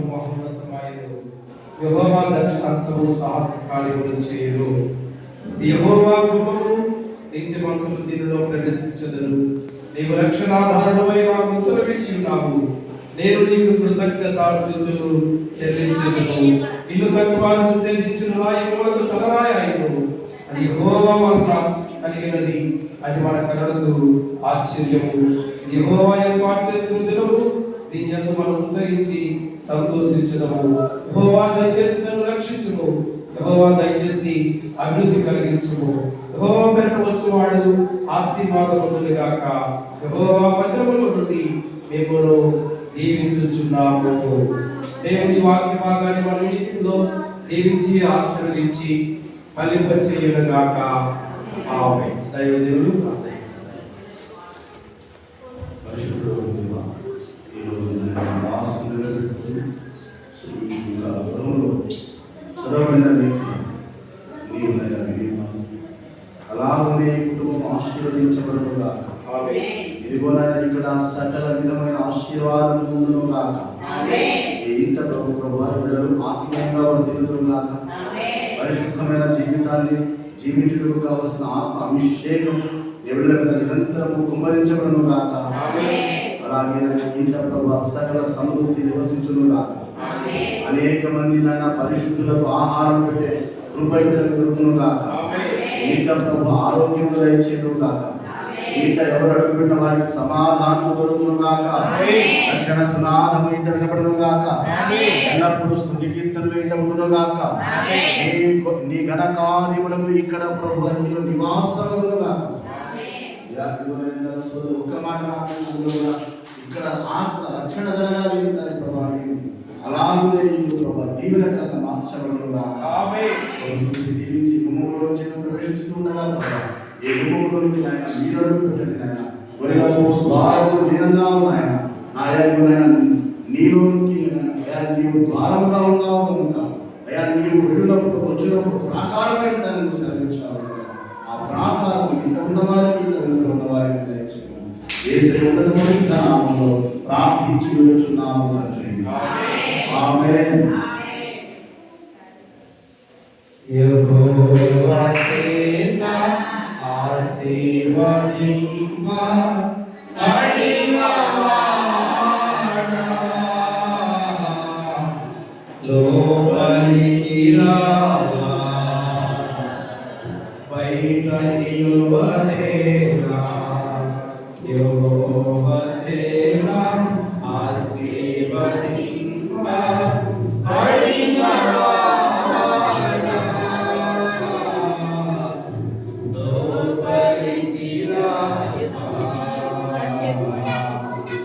మహోన్నతమైన యెహోవా దక్షిణాస్తము సాహస కార్యములు చేయును. యెహోవా గుమ్మములు నీతిమంతులు దీనిలో ప్రవేశించెదరు. నీవు రక్షణాధారుడవై నాకు ఉత్తరమిచ్చి ఉన్నావు. నేను నీకు కృతజ్ఞతాస్తుతులు చెల్లించెదను. ఇల్లు కట్టువారిని సేవించిన నా యెహోవాకు తలరాయి అయ్యును. అది యెహోవా వలన కలిగినది, అది మన కనులకు ఆశ్చర్యము. యెహోవా ఏర్పాటు చేసిన దినము, దీని యందు మనం ఉచ్చరించి సంతోషించుదాము. యెహోవా దయచేసి నన్ను రక్షించుము. యెహోవా దయచేసి అభివృద్ధి కలిగించుము. యెహోవా వెంట వచ్చేవాడు ఆశీర్వాదములు గాక. యెహోవా మందిరములో నుండి మిమ్మును దీవించుచున్నాము. దేవుని వాక్య భాగాన్ని మన ఇంటిలో దీవించి ఆశీర్వదించి ఫలింపచేయును గాక. ఆమేన్. దైవజనులు ప్రార్థిస్తారు. పరిశుద్ధుడు ఈ రోజు చదవబడిన అలాగే కుటుంబం ఆశీర్వదించబడుగా. ఇదిగో ఇక్కడ సకల విధమైన ఆశీర్వాదములను గాక. ఈ ఇంట ప్రభు బిడ్డలు ఆత్మీయంగా వర్ధిల్లుదురు గాక. పరిశుద్ధమైన జీవితాన్ని జీవించుటకు కావలసిన ఆత్మ అభిషేకం ఎవరి మీద నిరంతరము కుమ్మరించబడును గాక. అలాగే ఇంట ప్రభు సకల సమృద్ధి నివసించును గాక. అనేక మంది నాయన పరిశుద్ధులకు ఆహారం పెట్టే కృప దొరుకును గాక. ఇంట ప్రభు ఆరోగ్యం దయచేయును గాక. ఇంట ఎవరు అడుగుపెట్టిన వారికి సమాధానం దొరుకును గాక. రక్షణ సునాదము ఇంట వినపడును గాక. ఎల్లప్పుడూ స్తుతి కీర్తనలు ఇంట ఉండును గాక. నీ ఘన కార్యములకు ఇక్కడ ప్రభు నివాసమును గాక. ఒక మాట ఇక్కడ ఆత్మ రక్షణ జరగాలి ప్రభావి. అలాగే ప్రభు దీవెనకరంగా మార్చబడును గాక. దీవించి గుమ్మలో ప్రవేశిస్తుండగా ఏ గుమ్మలో నుంచి ఆయన మీరు పెట్టండి నాయన. గొర్రెలకు ద్వారము దీనంగా ఉన్నాయన. నాయన నీలోనికి నీవు ద్వారముగా ఉన్నావు కనుక అయ్యా నీవు వెళ్ళినప్పుడు వచ్చినప్పుడు ప్రాకారమైన దాన్ని సెలవించావు. ఆ ప్రాకారం ఇంట ఉన్నవారికి ఇంట ఉన్నవారికి దయచేయము. యేసు ఉన్నత పరిశుద్ధ నామములో ప్రార్థించి వేడుచున్నాము తండ్రి. ఆమేన్. యెహోవా చేత ఆశీర్వదింప లోపలికి రావా, బయట నిలువలేరా. యెహోవా చేత ఆశీర్వదింప